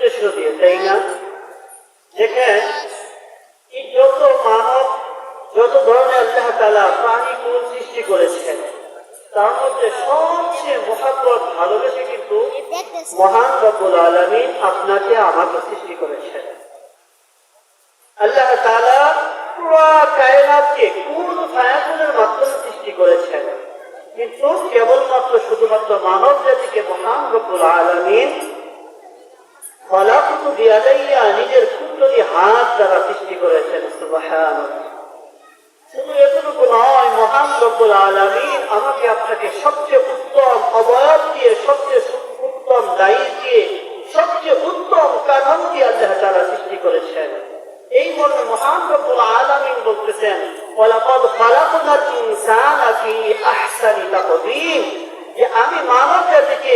উদ্দেশ্য দিয়ে, তাই না? দেখেন, এই যত মানব, যত ধরনের আল্লাহ তাআলা প্রাণী কুল সৃষ্টি করেছেন, তার মধ্যে সবচেয়ে মহাব্বত ভালোবেসে কিন্তু মহান রব্বুল আলামিন আপনাকে আমাকে সৃষ্টি করেছেন। আল্লাহ তাআলা পুরো কায়নাতকে কুল ফায়াকুলের মাধ্যমে সৃষ্টি করেছেন, কিন্তু কেবলমাত্র শুধুমাত্র মানব জাতিকে মহান রব্বুল আলামিন খলাকতু বিয়াদাইয়া নিজের কুদরতি হাত দ্বারা সৃষ্টি করেছেন। সুবহানাল্লাহ। শুধু এতটুকু নয়, মহান রব্বুল আলামিন আমাকে আপনাকে সবচেয়ে উত্তম অবয়ব দিয়ে, সবচেয়ে উত্তম দায়ী দিয়ে, সবচেয়ে উত্তম কাঠামো দিয়ে আল্লাহ তাআলা সৃষ্টি করেছেন। এই মর্মে মহান রব্বুল আলামিন বলতেছেন, ওয়ালাকাদ খালাকনাল ইনসানা ফি আহসানি তাকওয়িম, যে আমি মানব জাতিকে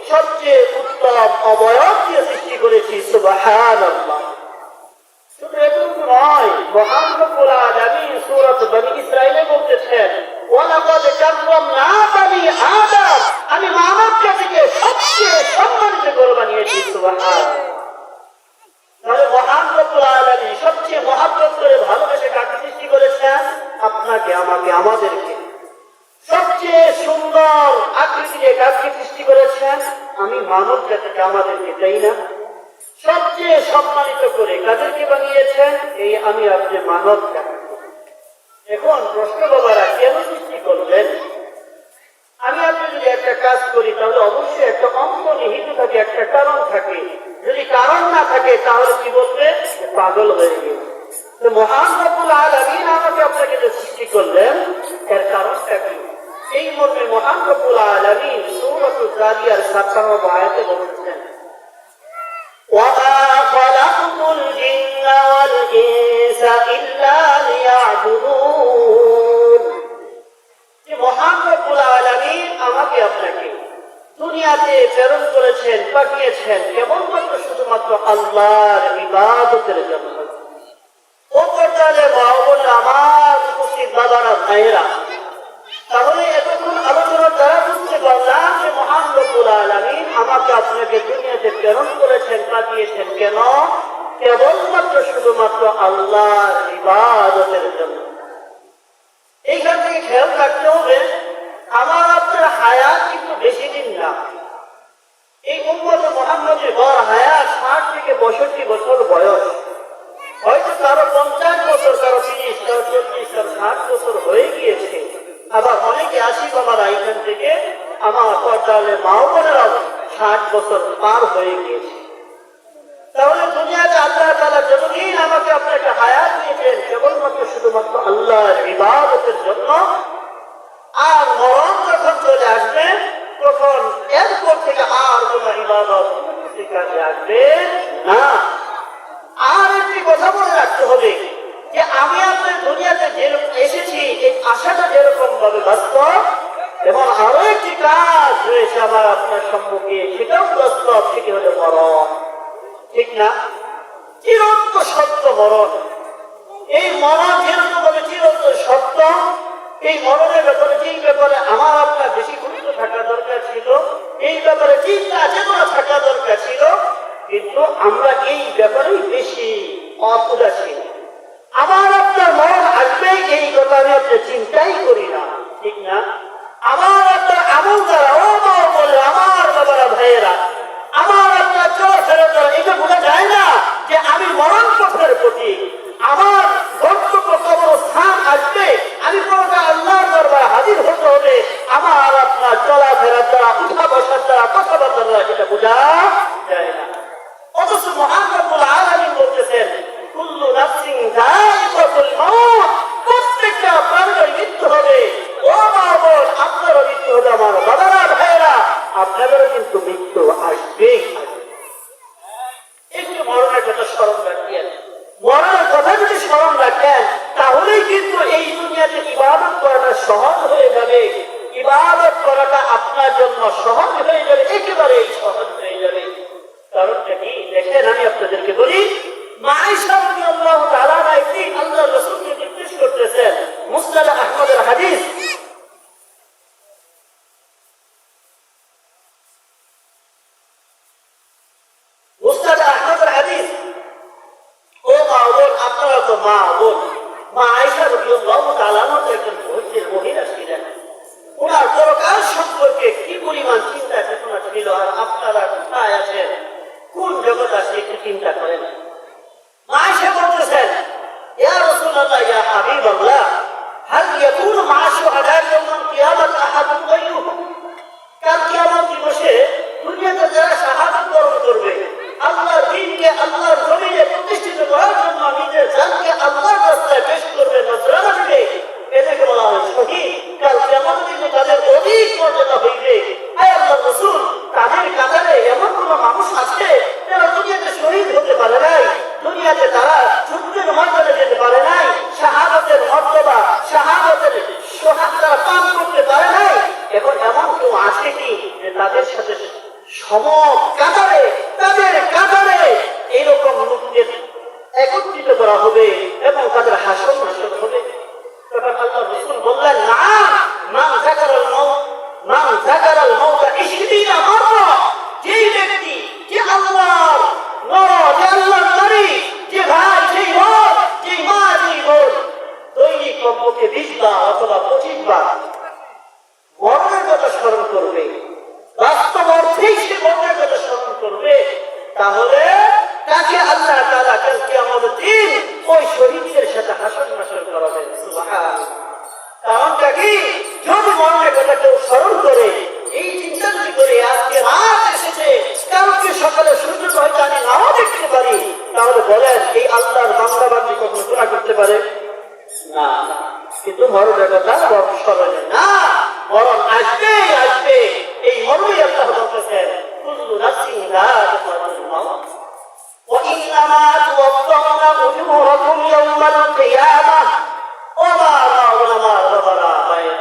সবচেয়ে উত্তম অবয়ব দিয়ে সৃষ্টি করেছি। সুবহানাল্লাহ। শুধু এটুকু নয়, মহান রব্বুল আলামিন সূরা বনী ইসরাঈলে বলতেছেন, ওয়ালাকাদ কাররামনা বানি আদম, আমি মানব জাতিকে সবচেয়ে সম্মানিত করে বানিয়েছি। সুবহানাল্লাহ। তাহলে মহান রব্বুল আলামিন সবচেয়ে মহব্বত করে ভালোবেসে কাকে সৃষ্টি করেছেন? আপনাকে, আমাকে, আমাদেরকে। সবচেয়ে সুন্দর আকৃতি দিয়ে কাকে সৃষ্টি করেছেন? আমি মানব জাতিকে, আমাদেরকে, তাই না? সবচেয়ে সম্মানিত করে কাদেরকে বানিয়েছেন? এই আমি আপনি মানব জাতি। এখন প্রশ্ন বাবারা, কেন সৃষ্টি করলেন? আমি আপনি যদি একটা কাজ করি তাহলে অবশ্যই একটা অন্তর্নিহিত থাকে, একটা কারণ থাকে। যদি কারণ না থাকে তাহলে কি বলবে? পাগল হয়ে গেছে। তো মহান রব্বুল আলামিন আমাকে আপনাকে যে সৃষ্টি করলেন, এর কারণটা কি? এই মর্মে মহান রব্বুল আলামিন সূরাতুল যারিয়ার 57 নম্বর আয়াতে বলেছেন, ওয়ামা খালাকতুল জিন্না ওয়াল ইনসা ইল্লা লিয়াবুদুন। যে মহান রব্বুল আলামিন আমাকে আপনাকে দুনিয়াতে প্রেরণ করেছেন, পাঠিয়েছেন কেবলমাত্র শুধুমাত্র আল্লাহর ইবাদতের জন্য। ও পর্যায়ে মা বোন আমার উপস্থিত বাবারা, ভাইয়েরা, তাহলে এতক্ষণ আলোচনার দ্বারা বুঝতে পারলাম যে মহান রব্বুল আলামিন আমাকে আপনাকে দুনিয়াতে প্রেরণ করেছেন, পাঠিয়েছেন কেন? কেবলমাত্র শুধুমাত্র আল্লাহর ইবাদতের জন্য। এইখান থেকে খেয়াল রাখতে হবে, আমার আপনার হায়াত কিন্তু বেশি দিন না। এই উম্মতে মুহাম্মদের গড় হায়াত 60 থেকে 62 বছর বয়স। হয়তো কারো 50 বছর, কারো 30, কারো 40, কারো 60 বছর হয়ে গিয়েছে। আবার অনেকে 80 বাবারা এখান থেকে আমার পর্দালে মা বোনেরাও 60 বছর পার হয়ে গিয়েছে। তাহলে দুনিয়াতে আল্লাহ তাআলা যতদিন আমাকে আপনাকে হায়াত দিয়েছেন কেবলমাত্র শুধুমাত্র আল্লাহর ইবাদতের জন্য। আর মরণ যখন চলে আসবে তখন এরপর থেকে আর কোন ইবাদত কাজে আসবে না। আর একটি কথা মনে রাখতে হবে যে আমি আপনার দুনিয়াতে যেরকম এসেছি, এই আশাটা যেরকম ভাবে বাস্তব, এবং আরো একটি কাজ রয়েছে আমার আপনার সম্মুখে, সেটাও বাস্তব, সেটি হলো মরণ। ঠিক না? চিরন্ত সত্য মরণ। এই মরণ যেরকম ভাবে চিরন্ত সত্য, এই মরণের ব্যাপারে, যেই ব্যাপারে আমার আপনার বেশি গুরুত্ব থাকা দরকার ছিল, এই ব্যাপারে চিন্তা চেতনা থাকা দরকার ছিল, কিন্তু আমরা এই ব্যাপারেই বেশি অউদাসীন। আমার আপনার মরণ আসবে এই কথা আমি আপনার চিন্তাই করি না। ঠিক না? আমার আপনার আমল দ্বারা, ও মা বলে আমার বাবারা, ভাইয়েরা, আমার আপনার চলাফেরা দ্বারা এটা বোঝা যায় না যে আমি মরণ পথের প্রতি, আমার গন্তব্য কবরস্থান আসবে, আমি পরকা আল্লাহর দরবারে হাজির হতে হবে। আমার আপনার চলাফেরার দ্বারা, উঠা বসার দ্বারা, কথাবার্তার দ্বারা এটা বোঝা যায় না। অথচ মহান রব্বুল আলামিন বলতেছেন, কুল্লু নাফসিন যায়িকাতুল মাউত, প্রত্যেকটা প্রাণীর মৃত্যু হবে। ও মা বোন, আপনারও মৃত্যু হবে, আমার বাবারা, ভাইয়েরা, আপনাদেরও কিন্তু মৃত্যু আসবেই। একটু মরণের কথা স্মরণ রাখেন। মরণের কথা যদি স্মরণ রাখেন তাহলেই কিন্তু এই দুনিয়াতে ইবাদত করাটা সহজ হয়ে যাবে। ইবাদত করাটা আপনার জন্য সহজ হয়ে যাবে, একেবারেই সহজ হয়ে যাবে। কারণটা কি? দেখেন, আমি আপনাদেরকে বলি, মা আয়েশা রাদিয়াল্লাহু তাআলা একদিন আল্লাহর রাসূলকে জিজ্ঞেস করতেছেন, মুসনাদ আহমদের হাদিস, মুসনাদ আহমদ আর আপনারা কোথায় আছেন, কোন জগৎ আছে একটু চিন্তা করেন। মা এসে বলতেছেন, ইয়া রাসূলুল্লাহ ইয়া হাবিবাল্লাহ, হাল ইয়াকুনু মা শুহাদা ইয়াউমাল কিয়ামাত আহাদুন গায়রুহু? কাল কিয়ামত দিবসে দুনিয়াতে যারা শাহাদাত বরণ করবে, আল্লাহর দ্বীনকে আল্লাহর জমিনে প্রতিষ্ঠিত করার জন্য নিজের জানকে আল্লাহর রাস্তায় পেশ করবে, নজরানা দিবে, এদেরকে বলা হয় শহীদ। কাল কিয়ামত দিনে তাদের অধিক মর্যাদা হইবে। আয় আল্লাহর রাসূল, তাদের কাতারে এমন কোন মানুষ আছে যারা দুনিয়াতে শহীদ হতে পারে নাই, দুনিয়াতে তারা যুদ্ধের ময়দানে যেতে পারে নাই, শাহাদাতের মর্যাদা, শাহাদাতের সোহাগ তারা পান করতে পারে নাই? এখন এমন কেউ আছে কি যে তাদের সাথে তাদের কাতারে এইরকম লোকদের একত্রিত করা হবে এবং তাদের হাসন নাসন হবে? তখন আল্লাহ রাসূল বললেন, না, মান যাকারাল মাউত ইশরিনা মাররা, যেই ব্যক্তি, যে আল্লাহর যে আল্লাহর নারী, যে ভাই, যে বোন, যে মা, যে বোন দৈনিক কমপক্ষে 20 বার অথবা 25 বার মরণের কথা স্মরণ করবে, বাস্তব অর্থেই সে মরণের কথা স্মরণ করবে, তাহলে তাকে আল্লাহ তাআলা কাল কিয়ামতের দিন ওই শহীদদের সাথে হাসর নাসর করাবেন। সুবহানাল্লাহ। কারণটা কি? যদি মরণের কথা কেউ স্মরণ করে, এই চিন্তা যদি করে আজকে রাত এসেছে, কালকে সকালে সূর্য হয়তো আমি নাও দেখতে পারি, তাহলে বলেন এই আল্লাহর বান্দা বান্দি কখনো গুনাহ করতে পারে না? কিন্তু মরণের কথা স্মরণে না, মরণ আসবে। এই মরণই আল্লাহ বলতেছেন, কুল্লু নাফসিন যায়িকাতুল মাউত ওয়া ইন্নামা তুওয়াফাউনা উজুরাকুম ইয়াওমাল কিয়ামাহ ওয়া মা আমার বাবারা ভাইরা,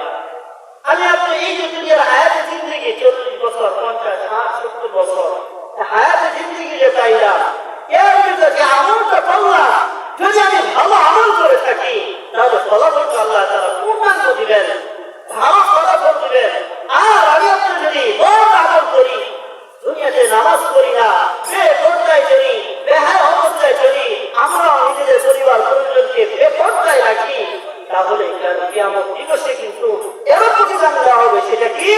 আমি আপনি এই যে দুনিয়ার হায়াতে জিন্দেগি 40 বছর, 50, 60, 70 বছর হায়াতে জিন্দেগি যে পাইলাম, এর ভিতরে যে আমলটা করলাম, যদি আমি ভালো আমল করে থাকি তাহলে ফলাফল আল্লাহ তাআলা পূর্ণাঙ্গ দিবেন, ভালো ফলাফল দিবেন। আর আমি আপনি যদি বড় আমল করি, দুনিয়াতে নামাজ পড়ি না, বেপরদায় চলি, বেহায়া অবস্থায় চলি, আমরা নিজেদের পরিবার পরিজনকে বেপরদায় রাখি, তাহলে কিয়ামত দিবসে কিন্তু এর প্রতিদান দেওয়া হবে। সেটা কি?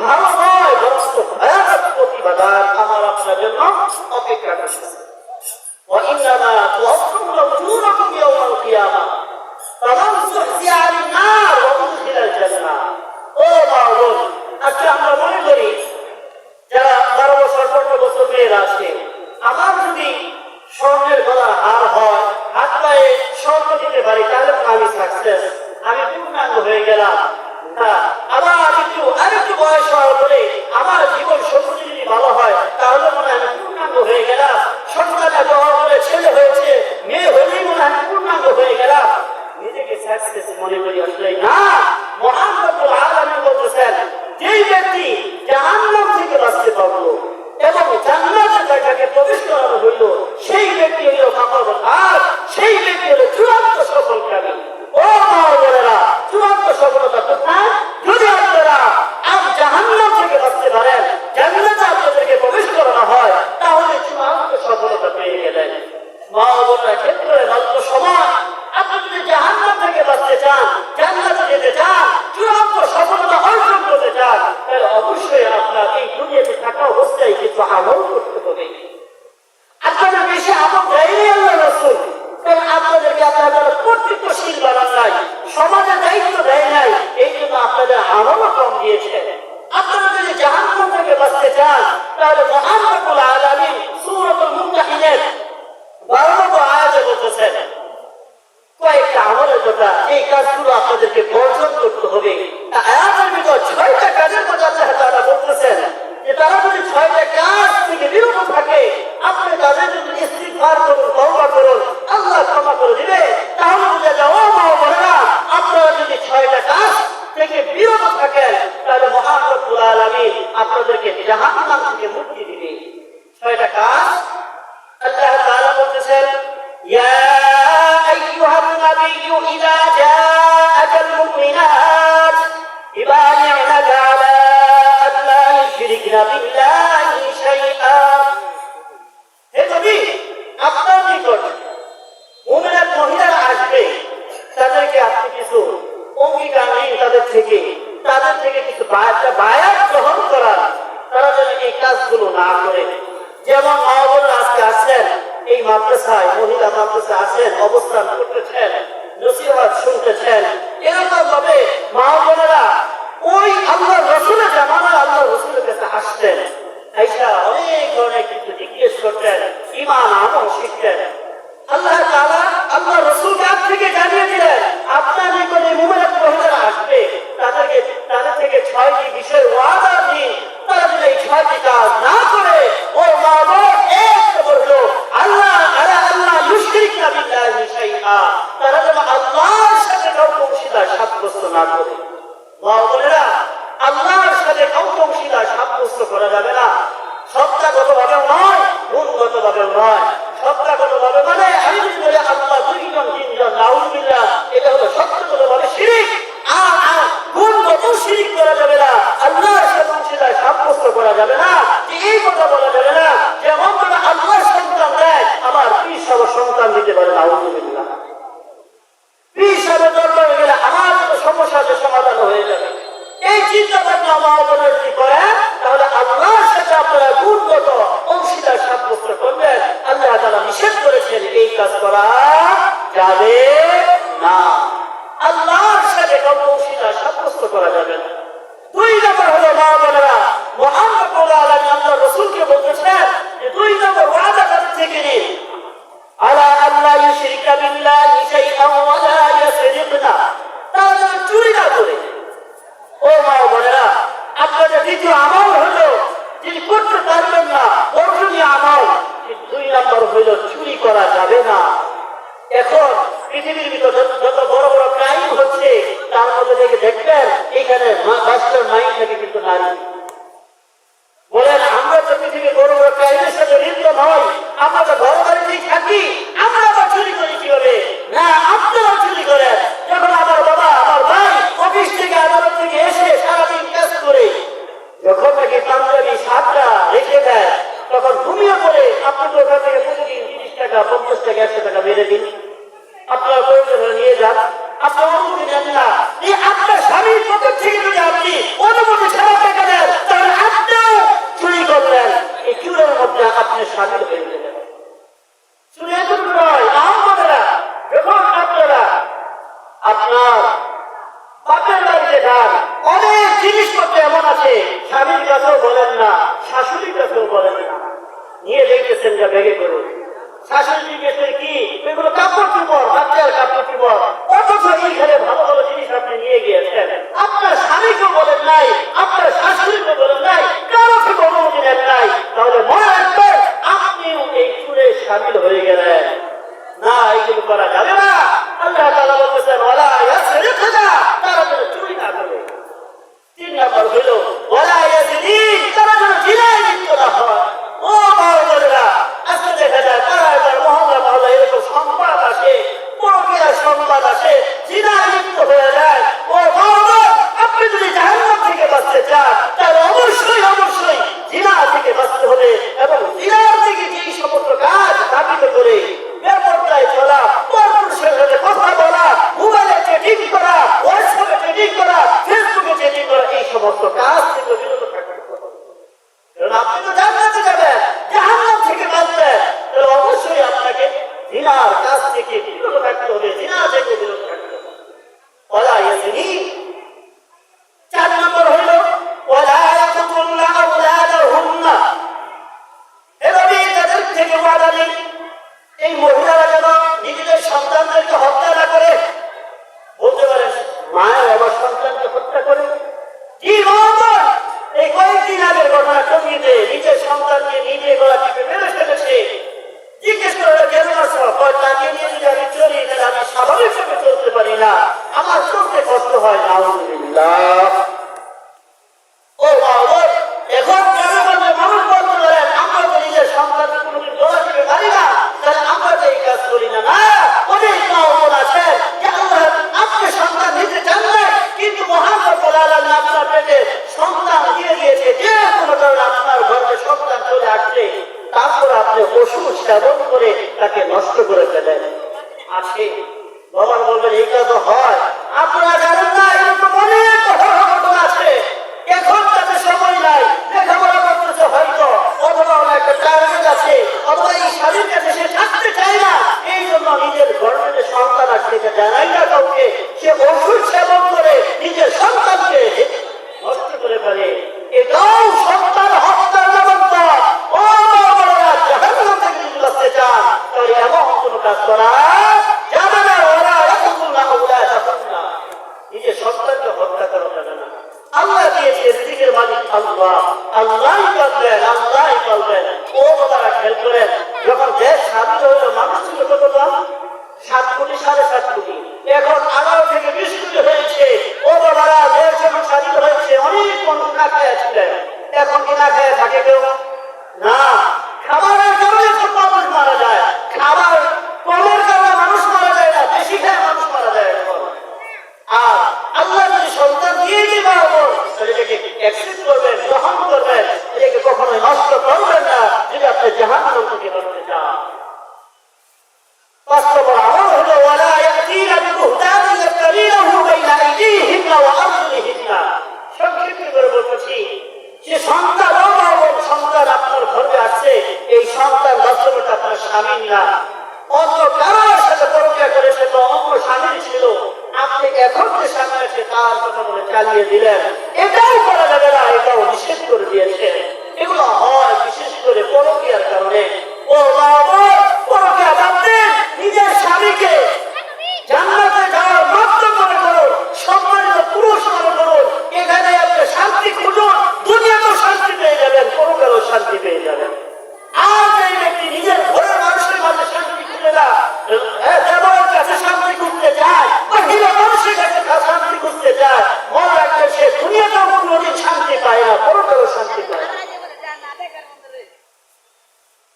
ভালো নয়, বরং ভয়ানক প্রতিদান আমার আপনার জন্য অপেক্ষা করছে। وإنما توفون أجوركم يوم القيامة فمن زحزح عن النار وأدخل الجنة। ও বাবা, আজকে আমরা মনে করি যারা 12 বছর 15 বছর মেয়েরা আছে, আমার যদি স্বর্ণের গলার হার হয়, হাত পায়ে স্বর্ণ দিতে পারি, তাহলে আমি সাকসেস, আমি পূর্ণাঙ্গ হয়ে গেলাম। আবার আরেকটু বয়স হওয়ার পরে আমার জীবন সঙ্গী যদি ভালো হয়, তাহলে মনে হয় আমি পূর্ণাঙ্গ হয়ে গেলাম। সন্তানের দেওয়ার পরে ছেলে হয়েছে, মেয়ে হলেই মনে হয় পূর্ণাঙ্গ হয়ে গেলাম। নিজেকে সাকসেস মনে করি, আসলে না। মহান রব্বুল আলামিন বলতেছেন, যেই ব্যক্তি জাহান্নাম থেকে বাঁচতে পারলো এবং জান্নাতে তাকে প্রবেশ করানো হইল, সেই ব্যক্তি হইল কামাল, আর সেই ব্যক্তি হলো চূড়ান্ত সফলকামী। ও মা বোনেরা, চূড়ান্ত সফলতা কোথায়? যদি আপনারা জাহান্নাম থেকে বাঁচতে পারেন, জান্নাতে আপনাদেরকে প্রবেশ করানো হয়, তাহলে চূড়ান্ত সফলতা পেয়ে গেলেন। মা বোনেরা, ক্ষেত্রে মাত্র সমান। আপনি যদি জাহান্নাম থেকে বাঁচতে চান, জান্নাতে যেতে চান, চূড়ান্ত সফলতা অর্জন করতে চান, তাহলে অবশ্যই আপনার এই দুনিয়াতে থাকা অবস্থায় কিছু আমল করতে হবে। আপনাদের বেশি আমল দেয়নি আল্লাহ রাসূল, কারণ আপনাদেরকে আপনাদের কর্তৃত্বশীল বানান নাই, সমাজের দায়িত্ব দেয় নাই, এই জন্য আপনাদের আমলও কম দিয়েছে। আপনারা যদি জাহান্নাম থেকে বাঁচতে চান, তাহলে মহান রব্বুল আলামিন সূরাতুল মুমতাহিনের 12 নম্বর আয়াতে বলতেছেন কয়েকটা আমলের কথা, এই কাজগুলো আপনাদেরকে বর্জন করতে হবে। আয়াতের ভিতর 6টা কাজের কথা আল্লাহ তাআলা বলতেছেন যে তারা যদি 6টা কাজ থেকে বিরত থাকে, আপনি তাদের যদি ইস্তিগফার করুন, তওবা করুন, আল্লাহ ক্ষমা করে দিবে। তাহলে বুঝা যায়, ও মা বোনেরা, আপনারা যদি 6টা কাজ থেকে বিরত থাকেন, তাহলে মহান রব্বুল আলামিন আপনাদেরকে জাহান্নাম থেকে মুক্তি দিবে। 6টা কাজ আল্লাহ তাআলা বলতেছেন, ইয়া আইয়ুহান নাবিয়্যু ইযা জাআকাল মুমিনাত ইবাই'নাকা আলা আল্লা ইউশরিকনা বিল্লাহি শাইআ। হে নবী, আপনার নিকট মুমিনাত মহিলারা আসবে, তাদেরকে আপনি কিছু অঙ্গীকার নিন তাদের থেকে কিছু বায়াত গ্রহণ করার, তারা যেন এই কাজ না করে। যেমন মা বোনেরা আজকে আসছেন এই মাদ্রাসায়, মহিলা মাদ্রাসা আছেন, অবস্থান করতেছেন, নসিহত শুনতেছেন, এরকম ভাবে মা বোনেরা ওই আল্লাহ রসুলের জামানায় আল্লাহ রসুলের কাছে আসতেন, আইসা অনেক ধরনের কিছু জিজ্ঞেস করতেন, ঈমান আমল শিখতেন। আল্লাহ তাআলা আল্লাহ রসুলকে আজ থেকে জানিয়ে দিলেন, আপনার নিকটে মুবারক মহিলারা আসবে, তাদের থেকে 6টি বিষয় ওয়াদা দিন, তারা যদি এই 6টি কাজ না করে, ও মা বোন, এক নম্বর হলো আল্লাহ ইউশরিকনা বিল্লাহি শাইআ, তারা যেন আল্লাহর সাথে কাউকে অংশীদার সাব্যস্ত না করে। মা বোনেরা, আল্লাহর সাথে কাউকে অংশীদার সাব্যস্ত করা যাবে না, সত্তাগতভাবেও নয়, গুণগতভাবেও নয়। সত্তাগতভাবে মানে আমি যদি বলি আল্লাহ 2 জন 3 জন, নাউযুবিল্লাহ, এটা হলো সত্তাগতভাবে শিরক। আর গুণগত শিরক করা যাবে না, আল্লাহর সাথে অংশীদার সাব্যস্ত করা যাবে না, এই কথা বলা যাবে না যেমন ভাবে আল্লাহর সন্তান দেয় আমার পীর সাহেব সন্তান দিতে পারে, নাউযুবিল্লাহ। পীর সাহেবের দরবারে গেলে আমার কোনো সমস্যা আছে সমাধান হয়ে যাবে, এই চিন্তা ভাবনা মা বোনেরা যদি করেন, তাহলে আল্লাহর সাথে আপনারা গুণগত অংশীদার সাব্যস্ত করবেন। আল্লাহ তাআলা নিষেধ করেছেন এই কাজ করা যাবে না, আল্লাহর সাথে কাউকে অংশীদার সাব্যস্ত করা যাবে না। 2 নম্বর হলো মা বোনেরা, মুহাম্মদ সাল্লাল্লাহু আলাইহি আল্লাহ রাসূলকে বলতেছেন যে 2 নম্বর ওয়াদা তাদের থেকে নিন, আলা আল্লাহ ইউশরিকা বিল্লাহি শাইআন ওয়া লা ইয়াসরিকনা, তারা যেন চুরি না করে। ও মা বোনেরা, আপনাদের দ্বিতীয় আমল হলো যিনি করতে পারবেন না, বর্জনীয় আমল 2 নম্বর হলো চুরি করা যাবে না। এখন পৃথিবীর ভিতরে যত বড় বড় ক্রাইম হচ্ছে, তার মধ্যে থেকে দেখবেন এখানে মাস্টার মাইন্ড থেকে কিন্তু নারী। বলেন, আমরা তো পৃথিবীর বড় বড় ক্রাইমের সাথে লিপ্ত নই, আমরা তো ঘর বাড়িতেই থাকি, আমরা আবার চুরি করি কিভাবে? না, আপনারা চুরি করেন। যখন আমার বাবা, আমার ভাই অফিস থেকে আদালত থেকে এসে সারাদিন কাজ করে যখন নাকি পাঞ্জাবি শার্টটা রেখে দেয়, তখন ঘুমিয়ে পড়ে আপনি তো ওখান থেকে প্রতিদিন 30 টাকা 50 টাকা 100 টাকা মেরে দিন, আপনার প্রয়োজন নিয়ে যান, আপনি অনুমতি নেন না। এই আপনার স্বামীর পকেট থেকে যদি আপনি অনুমতি ছাড়া টাকা দেন, তাহলে আপনিও চুরি করলেন, এই চুরের মধ্যে আপনি সামিল হয়ে গেলেন। চুরি এতটুকু নয়, আমাদেরা যখন আপনারা আপনার বাপের বাড়িতে যান, অনেক জিনিসপত্র এমন আছে স্বামীর কাছেও বলেন না, শাশুড়ির কাছেও বলেন না, নিয়ে দেখতেছেন যা ব্যাগে করুন। শাশুড়ি জিজ্ঞেস করে কি এগুলো কাপড় চুপড়, বাচ্চার কাপড় চুপড়, অথচ এইখানে ভালো ভালো জিনিস আপনি নিয়ে গিয়েছেন। আপনার স্বামীকেও বলেন নাই, আপনার শাশুড়িকে বলেন নাই, কারো থেকে অনুমতি নেন নাই, তাহলে মনে রাখবেন আপনিও এই চুরে সামিল হয়ে গেলেন। না, এইগুলো করা যাবে না। আল্লাহ তাআলা বলতেছেন ওয়ালা ইয়াসরিকনা, তারা যেন চুরি না করে। 3 নম্বর হইল ওয়ালা ইয়াজনিন, তারা যেন জিনায় লিপ্ত না হয়। ও মা বোনেরা, আজকে দেখা যায় পাড়ায় মহল্লা এরকম সংবাদ আসে, পরকীয়া সংবাদ আসে, জিনায় লিপ্ত হয়ে যায়। ও মা বোন, আপনি যদি জাহান্নাম থেকে বাঁচতে চান, তাহলে অবশ্যই জিনা থেকে বাঁচতে হবে, এবং জিনার থেকে যেই সমস্ত কাজ স্থাপিত করে বেপরদায় চলা, পরপুরুষের সাথে কথা বলা, মোবাইলে চ্যাটিং করা, হোয়াটসঅ্যাপে চ্যাটিং করা, ফেসবুকে চ্যাটিং করা, এই সমস্ত কাজ থেকে বিরত থাকতে হবে। কারণ আপনি তো জান্নাতে যাবেন, জাহান্নাম থেকে বাঁচবেন, তাহলে অবশ্যই আপনাকে জিনার কাজ থেকে বিরত থাকতে হবে, জিনা থেকে বিরত থাকতে হবে। ওয়ালা ইয়াজনিন। 4 নম্বর হলো ওয়ালা ইয়াকুতুল্লা আওলাদাহুন্না, এভাবে তাদের থেকে ওয়াদা নিন এই মহিলারা যেন নিজেদের সন্তানদেরকে হত্যা না করে। বলতে পারেন মায়ের আমার সন্তানকে হত্যা করে, কি বলবেন? এই কয়েকদিন আগের ঘটনা টঙ্গীতে নিজের সন্তানকে নিজে গলা টিপে মেরে ফেলেছে। জিজ্ঞেস করে কেন আছো? তাকে নিয়ে যদি আমি চলি, তাহলে আমি স্বাভাবিকভাবে চলতে পারি না, আমার চলতে কষ্ট হয়। আলহামদুলিল্লাহ। ও বাবা, এখন কেন মানুষ বলতে পারেন আমরা তো নিজের সন্তানকে কোনোদিন গলা টিপে মারি না, তাহলে আমরা যে এই কাজ করি না। না, অনেক মা বোন আছেন যে আল্লাহ আপনি সন্তান দিতে চান না, কিন্তু মুহাম্মদ সাল্লাল্লাহু আলাইহি ওয়াসাল্লাম আপনার পেটে সন্তান দিয়ে দিয়েছে, যে কোনো কারণে আপনার ঘরে সন্তান চলে আসলে তারপর আপনি ওষুধ সেবন করে তাকে নষ্ট করে ফেলেন। আছে বাবার বলবেন এই কাজ হয়, আপনারা জানেন না এরকম অনেক ঘটনা আছে। এখন তাদের সময় নাই, লেখাপড়া করতেছে, হয়তো অথবা এই স্বামীর কাছে সে থাকতে চায় না, এই জন্য নিজের গর্ভে যে সন্তান আসছে এটা জানাই না কাউকে, সে ওষুধ সেবন করে নিজের সন্তানকে নষ্ট করে ফেলে, এটাও সন্তান হত্যার নামান্তর। ও বাবারা, জাহান্নাম থেকে যদি বাঁচতে চান তাহলে এমন কোনো কাজ করা যাবে না। ওরা ইয়াকুতুল্লাহ ওয়া ইয়াকুতুল্লাহ, নিজের সন্তানকে হত্যা করা যাবে না। আল্লাহ দিয়েছে রিজিকের মালিক আল্লাহ, আল্লাহই পালবেন, আল্লাহই পালবেন। ও বাবারা খেয়াল করেন, যখন দেশ স্বাধীন হইল মানুষ ছিল কত দাম? 7 কোটি 7.5 কোটি, এখন 18 থেকে 20 কোটি হয়েছে। ও বাবারা, দেশ যখন স্বাধীন হয়েছে অনেক মানুষ না খেয়ে ছিলেন, এখন কি না খেয়ে থাকে কেউ? না, খাবারের কারণে খুব মানুষ মারা যায়, খাবার কমের কারণে মানুষ মারা যায় না, বেশি খেয়ে মানুষ মারা যায়। আর আল্লাহ যদি সন্তান দিয়ে দিবা তাহলে এটাকে অ্যাকসেপ্ট করবেন, গ্রহণ করবেন, এটাকে কখনোই নষ্ট করবেন না যদি আপনি জাহান্নাম থেকে বাঁচতে চান। 5 নম্বর আমল হলো ওয়ালা ইয়াতিনা বিবুহতানিন ইয়াফতারিনাহু বাইনা আইদিহিন্না ওয়া আরজুলিহিন্না। সংক্ষেপে করে বলছি যে সন্তান সন্তান আপনার ঘরে আসছে, এই সন্তান বাস্তবে আপনার স্বামী না, অন্য কারোর সাথে পরকিয়া করেছে বা অন্য স্বামী ছিল, আপনি এখন যে স্বামী আছে তার কথা বলে চালিয়ে দিলেন, এটাও করা যাবে না, এটাও নিষেধ করে দিয়েছে। এগুলো হয় বিশেষ করে পরকিয়ার কারণে। ও বাবা, পরকিয়া বাদ দেন, নিজের স্বামীকে জান্নাতে যাওয়ার মাধ্যম মনে করুন, সম্মানিত পুরুষ মনে করুন, এখানে আপনি শান্তি খুঁজুন, দুনিয়াতেও শান্তি পেয়ে যাবেন, পরকালেও শান্তি পেয়ে যাবেন। আর এই ব্যক্তি নিজের ঘরের মানুষের মাঝে শান্তি খুঁজে না, দেবতার কাছে শান্তি খুঁজতে চায়, বাহিরে মানুষের কাছে শান্তি খুঁজতে চায়, মনে রাখবে সে দুনিয়াতেও কোনোদিন শান্তি পায় না, পরকালেও শান্তি পায় না।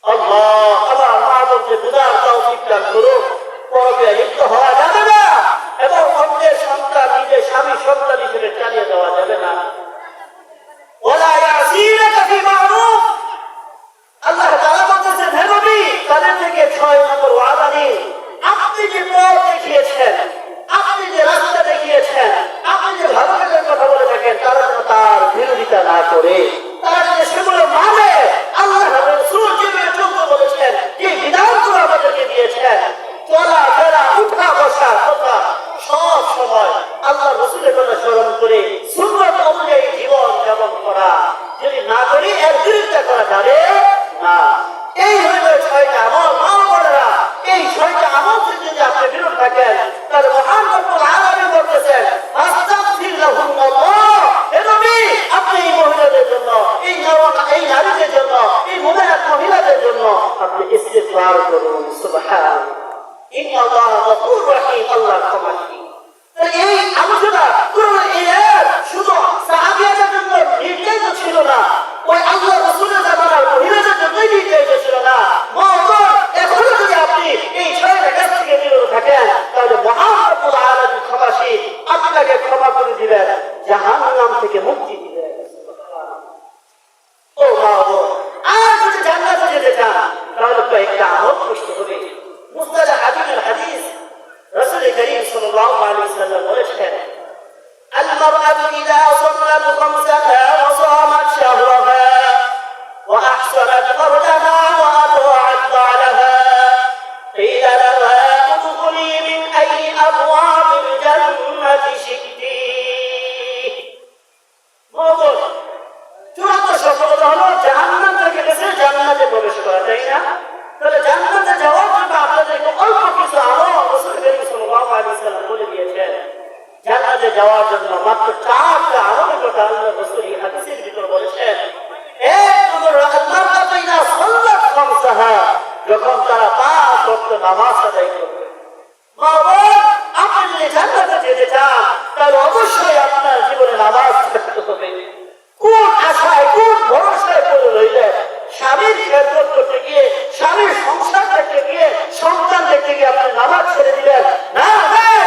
আল্লাহ আবার আমাদেরকে বুঝার তৌফিক দান করুন। পরকিয়া লিপ্ত হওয়া যাবে না এবং অন্যের সন্তান নিজের স্বামী সন্তান হিসেবে চালিয়ে দেওয়া যাবে না। ওয়ালা ইয়াসিনাকা ফি মা'রুফ, আল্লাহ তাআলা বলতেছেন, হে নবী, তাদের থেকে 6 নম্বর ওয়াদা নিন। আপনি যে পথ দেখিয়েছেন, আপনি যে রাস্তা দেখিয়েছেন, আপনি যে ভালো কাজের কথা বলে থাকেন, তারা যেন তার বিরোধিতা না করে, তারা যেন সেগুলো মানে। আল্লাহ রাসূল যেভাবে চলতে বলেছেন, যে বিধানগুলো আমাদেরকে দিয়েছেন, চলা ফেরা উঠা বসা কথা সব সময় আল্লাহ রাসূলের কথা স্মরণ করে সুন্নাত অনুযায়ী জীবন যাপন করা, যদি না করি এর বিরোধিতা করা যাবে না। এই হইল 6টা আমল। মাওলানা, এই 6টা আমল থেকে যদি আপনি বিরত থাকেন তাহলে মহান রব্বুল আলামিন বলতেছেন, আস্তাগফির লাহুল্লাহ, হে নবী, আপনি এই মহিলাদের জন্য, এই নারীদের জন্য, এই মুমিনাত মহিলাদের জন্য আপনি ইস্তিগফার করুন। সুবহানাল্লাহ, ইন্নাল্লাহা গফুরুর রহিম, আল্লাহ ক্ষমাশীল। এই আলোচনা শুধু সাহাবিয়াদের জন্য নির্দেশ ছিল না, ওই আল্লাহ রাসূলের জামানার মহিলাদের জন্যই নির্দেশ ছিল না। এখনো যদি আপনি এই 6টা কাজ থেকে বিরত থাকেন তাহলে মহান রব্বুল আলামিন ক্ষমাশীল, আপনাকে ক্ষমা করে দিবেন, জাহান্নাম থেকে মুক্তি দিবেন। ও বাবা, আর যদি জান্নাতে যেতে চান তাহলে কয়েকটা আমল করতে হবে। মুস্তালাহ হাদিস রাসূল করিম সাল্লাল্লাহু আলাইহি ওয়াসাল্লাম বলেছেন, المرأة إذا صلت خمسها وصامت شهرها وأحسنت فرجها وأطاعت بعلها قيل لها ادخلي من أي أبواب الجنة شئت। চূড়ান্ত সফলতা হলো জাহান্নাম থেকে বেঁচে জান্নাতে প্রবেশ করা, তাই না? তাহলে জান্নাতে যাওয়ার জন্য আপনাদেরকে অল্প কিছু আমল রাসূল করিম সাল্লাল্লাহু আলাইহি ওয়াসাল্লাম বলে দিয়েছেন। জান্নাতে যাওয়ার জন্য মাত্র 4টা আমলের কথা আল্লাহ রাসূল এই হাদিসের ভিতর বলেছেন। 1 নম্বর, আল-মারআতু ইযা সাল্লাত খামসাহা, যখন তারা 5 ওয়াক্ত নামাজ আদায় করবে। মা-বোন, আপনি যদি জান্নাতে যেতে চান তাহলে অবশ্যই আপনার জীবনে নামাজ থাকতে হবে। কোন আশায়, কোন ভরসায় পড়ে রইলেন? স্বামীর খেদমত করতে গিয়ে, স্বামীর সংসার দেখতে গিয়ে, সন্তান দেখতে গিয়ে আপনি নামাজ ছেড়ে দিলেন। না,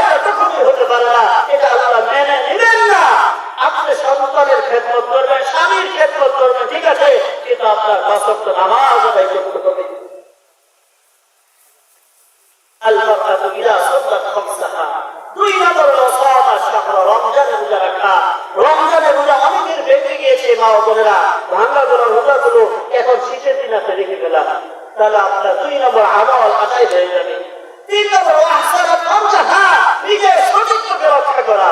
এটা কখনোই হতে পারে না, এটা আল্লাহ মেনে নেবেন না। আপনি সন্তানের খেদমত করবেন, স্বামীর খেদমত করবেন, ঠিক আছে, কিন্তু আপনার 5 ওয়াক্ত নামাজ আদায় করতে হবে। আল-মারআতু ইযা সাল্লাত খামসাহা। 2 নম্বর হলো সাওমা শাহরা, রমজানের রোজা রাখা। রমজানের রোজা অনেকের বেঁচে গিয়েছে মা ও বোনেরা, ভাঙা গোলা রোজাগুলো এখন শীতের দিন আপনি রেখে গেলাম। তাহলে আপনার 2 নম্বর আমল আদায় হয়ে যাবে। 3 নম্বর আহসানা ফারজাহা, নিজের সতীত্বকে রক্ষা করা।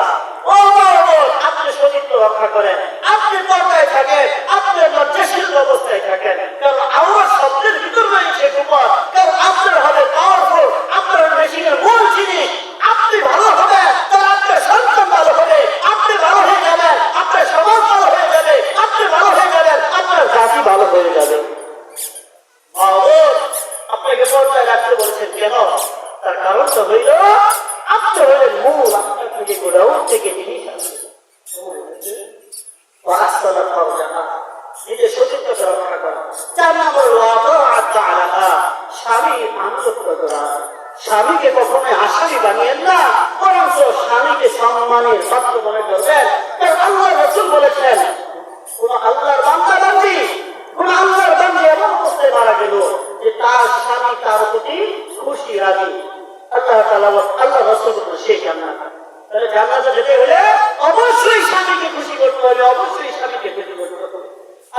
ও বোন, আপনি সতীত্ব রক্ষা করেন, আপনি পর্দায় থাকেন, আপনি লজ্জাশীল অবস্থায় থাকেন, কারণ আওয়াজ শব্দের ভিতর রয়েছে গোপন, কারণ আপনার হবে পাওয়ারফুল, আপনার মেশিনের মূল জিনিস। আপনি ভালো হবেন, তাহলে আপনার সন্তান ভালো হবে, আপনি ভালো হয়ে যাবেন, আপনার সমাজ ভালো হয়ে যাবে, আপনি ভালো হয়ে যাবেন, আপনার জাতি ভালো হয়ে যাবে। আপনাকে পর্দায় রাখতে বলছেন কেন? তার কারণটা হইল আপনি হলেন মূল, আপনার থেকে গোডাউন থেকে জিনিস আছে। নিজের সতীত্বকে রক্ষা করা। 4 নম্বর স্বামীর আনুগত্য করা। স্বামীকে কখনোই আসামি বানিয়েন না, বরঞ্চ স্বামীকে সম্মানের পাত্র মনে করবেন। কারণ আল্লাহ রাসূল বলেছেন, কোন আল্লাহর বান্দা বান্দি, কোন আল্লাহর বান্দি এমন করতে মারা গেল যে তার স্বামী তার প্রতি খুশি রাজি, আল্লাহ তাআলা আল্লাহ রাসূল সেই জান্নাত। তাহলে জান্নাতে যেতে হলে অবশ্যই স্বামীকে খুশি করতে হবে, অবশ্যই স্বামীকে খুশি করতে হবে।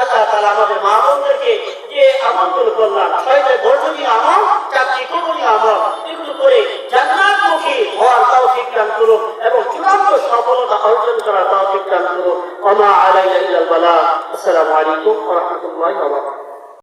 আল্লাহ তাআলা আমাদের মা বোনদেরকে যে আমলগুলো করলাম, 6টা বর্জনীয় আমল, 4টি কবুলীয় আমল, এগুলো করে জান্নাতমুখী হওয়ার তৌফিক দান করুন এবং চূড়ান্ত সফলতা অর্জন করার তৌফিক দান করুন। ওয়া মা আলাইনা ইল্লাল বালাগ। আসসালামু আলাইকুম ওয়া রাহমাতুল্লাহি ওয়া বারাকাতুহু।